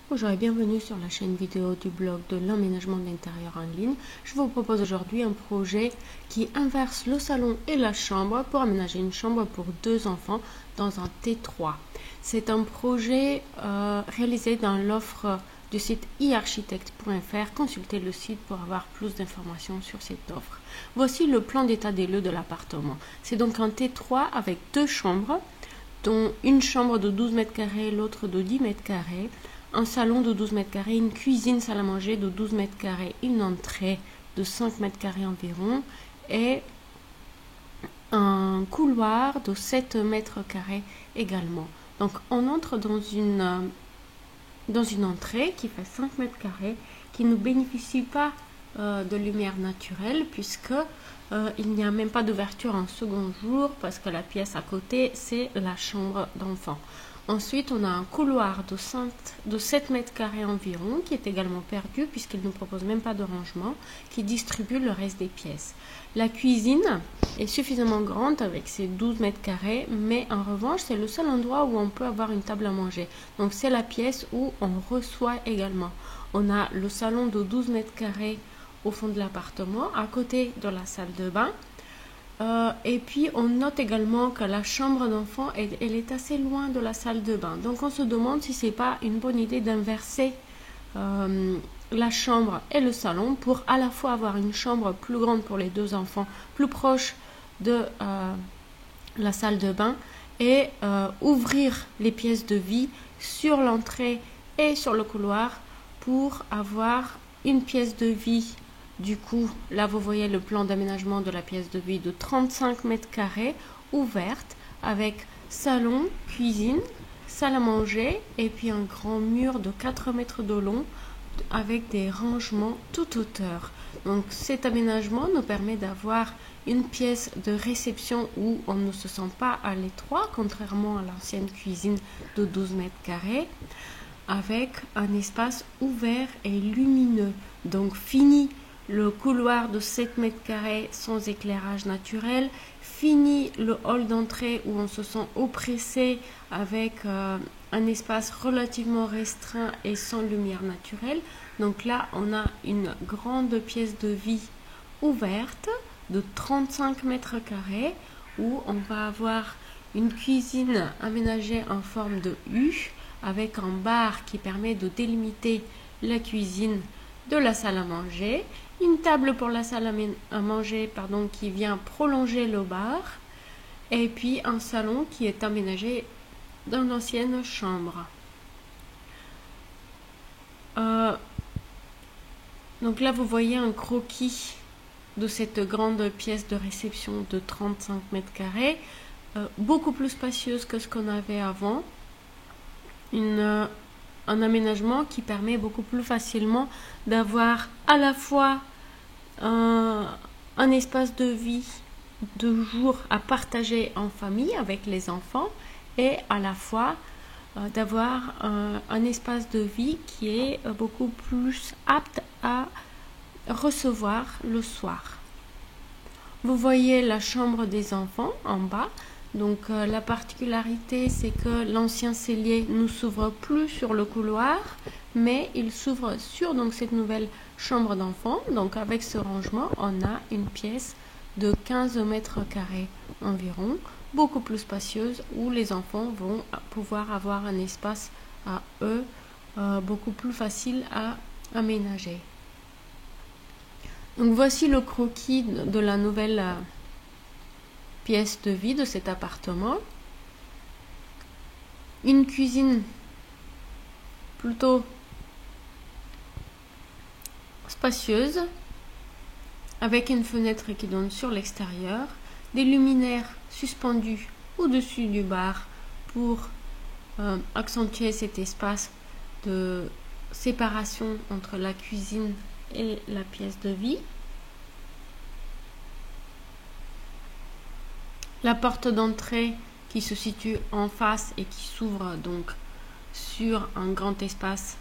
Bonjour et bienvenue sur la chaîne vidéo du blog de l'aménagement d'intérieur en ligne. Je vous propose aujourd'hui un projet qui inverse le salon et la chambre pour aménager une chambre pour 2 enfants dans un T3. C'est un projet réalisé dans l'offre du site iarchitecte.fr. Consultez le site pour avoir plus d'informations sur cette offre. Voici le plan d'état des lieux de l'appartement. C'est donc un T3 avec 2 chambres, dont une chambre de 12 mètres carrés, l'autre de 10 mètres carrés. Un salon de 12 mètres carrés, une cuisine salle à manger de 12 mètres carrés, une entrée de 5 mètres carrés environ et un couloir de 7 mètres carrés également. Donc on entre dans une entrée qui fait 5 mètres carrés, qui ne bénéficie pas de lumière naturelle puisque il n'y a même pas d'ouverture en second jour parce que la pièce à côté c'est la chambre d'enfant. Ensuite, on a un couloir de 7 mètres carrés environ, qui est également perdu puisqu'il ne propose même pas de rangement, qui distribue le reste des pièces. La cuisine est suffisamment grande avec ses 12 mètres carrés, mais en revanche, c'est le seul endroit où on peut avoir une table à manger. Donc, c'est la pièce où on reçoit également. On a le salon de 12 mètres carrés au fond de l'appartement, à côté de la salle de bain. Et puis on note également que la chambre d'enfant elle est assez loin de la salle de bain, donc on se demande si c'est pas une bonne idée d'inverser la chambre et le salon pour à la fois avoir une chambre plus grande pour les 2 enfants, plus proche de la salle de bain et ouvrir les pièces de vie sur l'entrée et sur le couloir pour avoir une pièce de vie. Du coup, là, vous voyez le plan d'aménagement de la pièce de vie de 35 mètres carrés, ouverte, avec salon, cuisine, salle à manger, et puis un grand mur de 4 mètres de long, avec des rangements toute hauteur. Donc, cet aménagement nous permet d'avoir une pièce de réception où on ne se sent pas à l'étroit, contrairement à l'ancienne cuisine de 12 mètres carrés, avec un espace ouvert et lumineux. Donc, fini le couloir de 7 mètres carrés sans éclairage naturel, fini le hall d'entrée où on se sent oppressé avec un espace relativement restreint et sans lumière naturelle. Donc là, on a une grande pièce de vie ouverte de 35 mètres carrés où on va avoir une cuisine aménagée en forme de U avec un bar qui permet de délimiter la cuisine de la salle à manger, une table pour la salle à manger qui vient prolonger le bar, et puis un salon qui est aménagé dans l'ancienne chambre. Donc là, vous voyez un croquis de cette grande pièce de réception de 35 mètres carrés, beaucoup plus spacieuse que ce qu'on avait avant. Un aménagement qui permet beaucoup plus facilement d'avoir à la fois un espace de vie de jour à partager en famille avec les enfants et à la fois d'avoir un espace de vie qui est beaucoup plus apte à recevoir le soir. Vous voyez la chambre des enfants en bas. Donc la particularité, c'est que l'ancien cellier ne s'ouvre plus sur le couloir, mais il s'ouvre sur donc cette nouvelle chambre d'enfant. Donc avec ce rangement, on a une pièce de 15 mètres carrés environ, beaucoup plus spacieuse, où les enfants vont pouvoir avoir un espace à eux beaucoup plus facile à aménager. Donc voici le croquis de la nouvelle pièce de vie de cet appartement. Une cuisine plutôt spacieuse avec une fenêtre qui donne sur l'extérieur, des luminaires suspendus au-dessus du bar pour accentuer cet espace de séparation entre la cuisine et la pièce de vie. La porte d'entrée qui se situe en face et qui s'ouvre donc sur un grand espace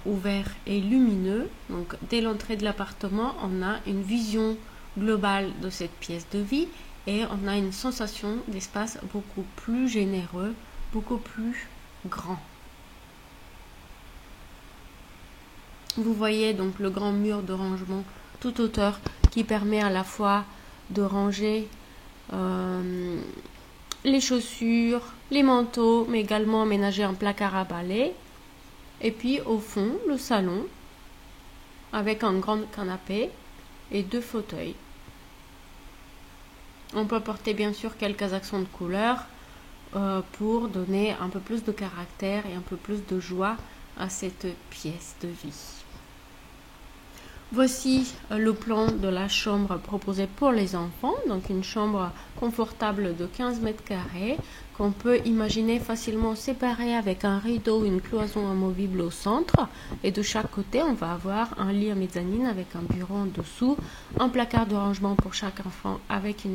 ouvert et lumineux. Donc dès l'entrée de l'appartement, on a une vision globale de cette pièce de vie et on a une sensation d'espace beaucoup plus généreux, beaucoup plus grand. Vous voyez donc le grand mur de rangement toute hauteur qui permet à la fois de ranger les chaussures, les manteaux, mais également aménager un placard à balai. Et puis au fond, le salon avec un grand canapé et 2 fauteuils. On peut apporter bien sûr quelques accents de couleur pour donner un peu plus de caractère et un peu plus de joie à cette pièce de vie. Voici le plan de la chambre proposée pour les enfants, donc une chambre confortable de 15 mètres carrés qu'on peut imaginer facilement séparée avec un rideau, une cloison amovible au centre, et de chaque côté on va avoir un lit à mezzanine avec un bureau en dessous, un placard de rangement pour chaque enfant avec une